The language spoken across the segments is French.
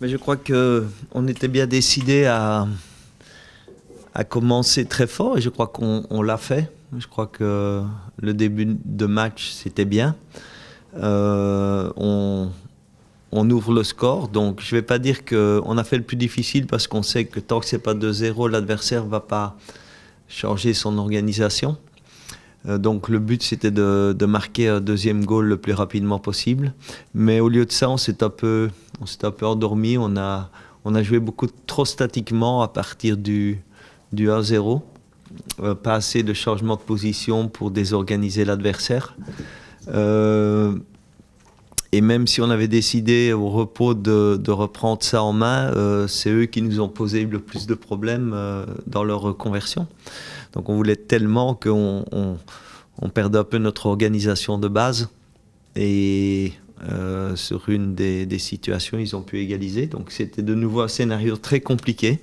Mais je crois qu'on était bien décidé à commencer très fort et je crois qu'on l'a fait. Je crois que le début de match, c'était bien. Euh, on, on ouvre le score, donc je ne vais pas dire qu'on a fait le plus difficile parce qu'on sait que tant que c'est pas 2-0, l'adversaire ne va pas changer son organisation. Donc le but c'était de marquer un deuxième goal le plus rapidement possible. Mais au lieu de ça, on s'est un peu endormi. On a joué beaucoup trop statiquement à partir du 1-0. Pas assez de changement de position pour désorganiser l'adversaire. Euh, et même si on avait décidé au repos de reprendre ça en main, c'est eux qui nous ont posé le plus de problèmes dans leur reconversion. Donc on voulait tellement qu'on perdait un peu notre organisation de base. Et sur une des situations, ils ont pu égaliser. Donc c'était de nouveau un scénario très compliqué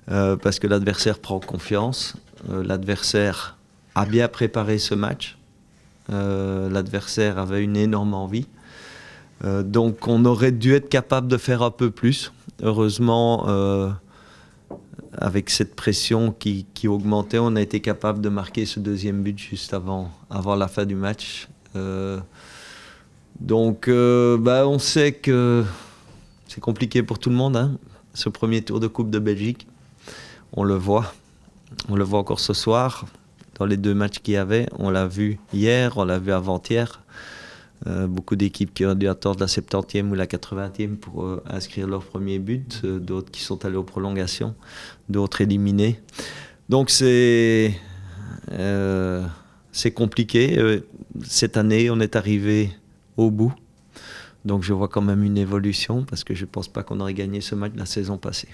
parce que l'adversaire prend confiance. L'adversaire a bien préparé ce match. L'adversaire avait une énorme envie. Donc on aurait dû être capable de faire un peu plus. Heureusement, avec cette pression qui augmentait, on a été capable de marquer ce deuxième but juste avant la fin du match. Donc, on sait que c'est compliqué pour tout le monde, hein, ce premier tour de Coupe de Belgique. On le voit. On le voit encore ce soir dans les deux matchs qu'il y avait. On l'a vu hier, on l'a vu avant-hier. Beaucoup d'équipes qui ont dû attendre la 70e ou la 80e pour inscrire leur premier but. D'autres qui sont allés aux prolongations. D'autres éliminés. Donc c'est compliqué. Cette année, on est arrivé au bout. Donc je vois quand même une évolution parce que je ne pense pas qu'on aurait gagné ce match la saison passée.